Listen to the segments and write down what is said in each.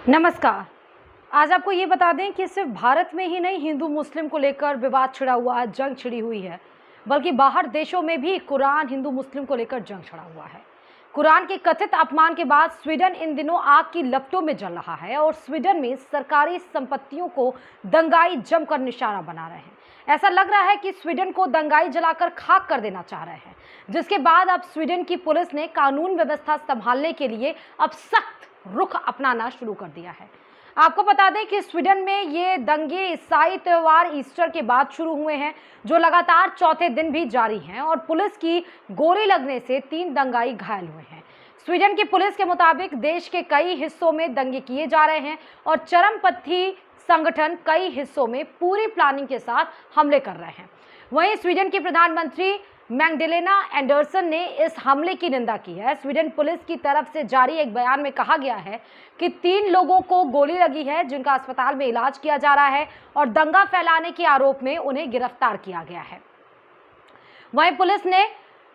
नमस्कार। आज आपको ये बता दें कि सिर्फ भारत में ही नहीं हिंदू मुस्लिम को लेकर विवाद छिड़ा हुआ है, जंग छिड़ी हुई है, बल्कि बाहर देशों में भी कुरान हिंदू मुस्लिम को लेकर जंग छिड़ा हुआ है। कुरान के कथित अपमान के बाद स्वीडन इन दिनों आग की लपटों में जल रहा है और स्वीडन में सरकारी संपत्तियों को दंगाई जमकर निशाना बना रहे हैं। ऐसा लग रहा है कि स्वीडन को दंगाई जलाकर खाक कर देना चाह रहे हैं, जिसके बाद अब स्वीडन की पुलिस ने कानून व्यवस्था संभालने के लिए अब सख्त रुख अपनाना शुरू कर दिया है। आपको बता दें कि स्वीडन में ये दंगे ईसाई त्योहार ईस्टर के बाद शुरू हुए हैं, जो लगातार चौथे दिन भी जारी हैं और पुलिस की गोली लगने से 3 दंगाई घायल हुए हैं। स्वीडन की पुलिस के मुताबिक देश के कई हिस्सों में दंगे किए जा रहे हैं और चरमपंथी संगठन कई हिस्सों में पूरी प्लानिंग के साथ हमले कर रहे हैं। वहीं स्वीडन की प्रधानमंत्री मैग्डलेना एंडरसन ने इस हमले की निंदा की है। स्वीडन पुलिस की तरफ से जारी एक बयान में कहा गया है कि 3 लोगों को गोली लगी है, जिनका अस्पताल में इलाज किया जा रहा है और दंगा फैलाने के आरोप में उन्हें गिरफ्तार किया गया है। वहीं पुलिस ने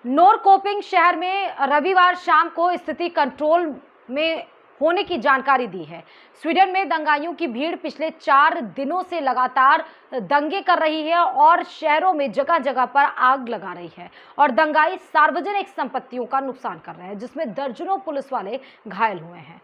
नोरकोपिंग शहर में रविवार शाम को स्थिति कंट्रोल में होने की जानकारी दी है। स्वीडन में दंगाइयों की भीड़ पिछले 4 दिनों से लगातार दंगे कर रही है और शहरों में जगह जगह पर आग लगा रही है और दंगाई सार्वजनिक संपत्तियों का नुकसान कर रहे हैं, जिसमें दर्जनों पुलिस वाले घायल हुए हैं।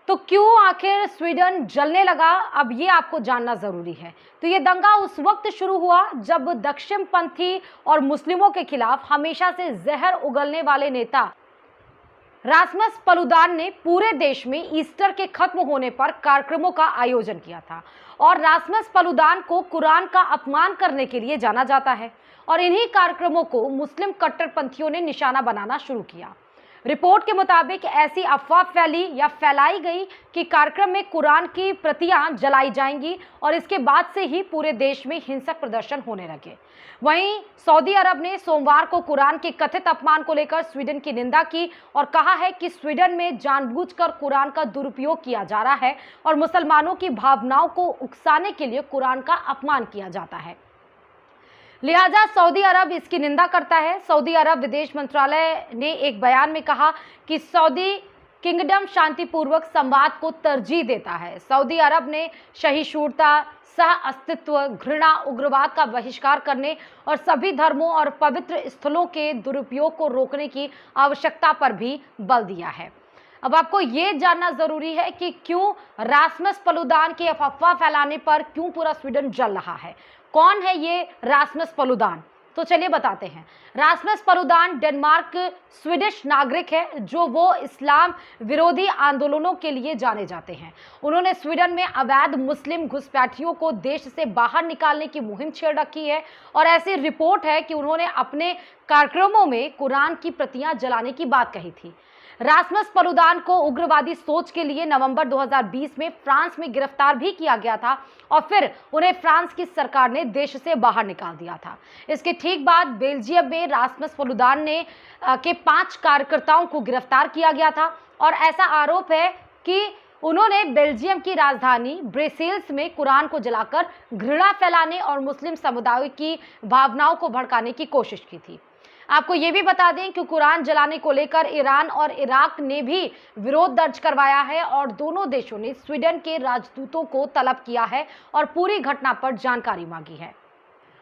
तो क्यों आखिर स्वीडन जलने लगा, अब ये आपको जानना जरूरी है। तो ये दंगा उस वक्त शुरू हुआ जब दक्षिणपंथी और मुस्लिमों के खिलाफ हमेशा से जहर उगलने वाले नेता रासमस पलुदान ने पूरे देश में ईस्टर के खत्म होने पर कार्यक्रमों का आयोजन किया था। और रासमस पलुदान को कुरान का अपमान करने के लिए जाना जाता है और इन्हीं कार्यक्रमों को मुस्लिम कट्टरपंथियों ने निशाना बनाना शुरू किया। रिपोर्ट के मुताबिक ऐसी अफवाह फैलाई गई कि कार्यक्रम में कुरान की प्रतियां जलाई जाएंगी और इसके बाद से ही पूरे देश में हिंसक प्रदर्शन होने लगे। वहीं सऊदी अरब ने सोमवार को कुरान के कथित अपमान को लेकर स्वीडन की निंदा की और कहा है कि स्वीडन में जानबूझकर कुरान का दुरुपयोग किया जा रहा है और मुसलमानों की भावनाओं को उकसाने के लिए कुरान का अपमान किया जाता है, लिहाजा सऊदी अरब इसकी निंदा करता है। सऊदी अरब विदेश मंत्रालय ने एक बयान में कहा कि सऊदी किंगडम शांतिपूर्वक संवाद को तरजीह देता है। सऊदी अरब ने सहिष्णुता, सह अस्तित्व, घृणा, उग्रवाद का बहिष्कार करने और सभी धर्मों और पवित्र स्थलों के दुरुपयोग को रोकने की आवश्यकता पर भी बल दिया है। अब आपको ये जानना जरूरी है कि क्यों रासमस पलुदान के अफवाह फैलाने पर क्यों पूरा स्वीडन जल रहा है। कौन है ये रासमस पलुदान, तो चलिए बताते हैं। रासमस पलुदान डेनमार्क स्वीडिश नागरिक है, जो वो इस्लाम विरोधी आंदोलनों के लिए जाने जाते हैं। उन्होंने स्वीडन में अवैध मुस्लिम घुसपैठियों को देश से बाहर निकालने की मुहिम छेड़ रखी है और ऐसी रिपोर्ट है कि उन्होंने अपने कार्यक्रमों में कुरान की प्रतियां जलाने की बात कही थी। रासमस पलुदान को उग्रवादी सोच के लिए नवंबर 2020 में फ्रांस में गिरफ्तार भी किया गया था और फिर उन्हें फ्रांस की सरकार ने देश से बाहर निकाल दिया था। इसके ठीक बाद बेल्जियम में रासमस पलुदान के 5 कार्यकर्ताओं को गिरफ्तार किया गया था और ऐसा आरोप है कि उन्होंने बेल्जियम की राजधानी ब्रसेल्स में कुरान को जलाकर घृणा फैलाने और मुस्लिम समुदाय की भावनाओं को भड़काने की कोशिश की थी। आपको ये भी बता दें कि कुरान जलाने को लेकर ईरान और इराक ने भी विरोध दर्ज करवाया है और दोनों देशों ने स्वीडन के राजदूतों को तलब किया है और पूरी घटना पर जानकारी मांगी है।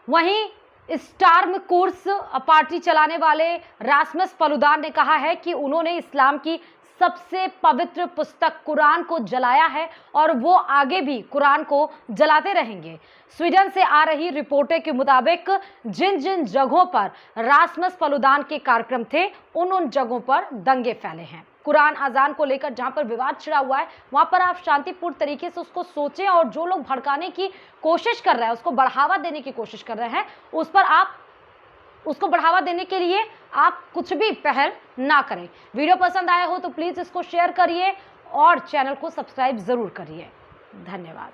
वहीं स्टार्म कोर्स पार्टी चलाने वाले रासमस पलुदान ने कहा है कि उन्होंने इस्लाम की सबसे पवित्र पुस्तक कुरान को जलाया है और वो आगे भी कुरान को जलाते रहेंगे। स्वीडन से आ रही रिपोर्टों के मुताबिक जिन जिन जगहों पर रासमस पलुदान के कार्यक्रम थे, उन जगहों पर दंगे फैले हैं। कुरान अजान को लेकर जहां पर विवाद छिड़ा हुआ है, वहां पर आप शांतिपूर्ण तरीके से उसको सोचें और जो लोग भड़काने की कोशिश कर रहे हैं, उसको बढ़ावा देने की कोशिश कर रहे हैं, उस पर आप उसको बढ़ावा देने के लिए आप कुछ भी पहल ना करें। वीडियो पसंद आया हो तो प्लीज़ इसको शेयर करिए और चैनल को सब्सक्राइब ज़रूर करिए। धन्यवाद।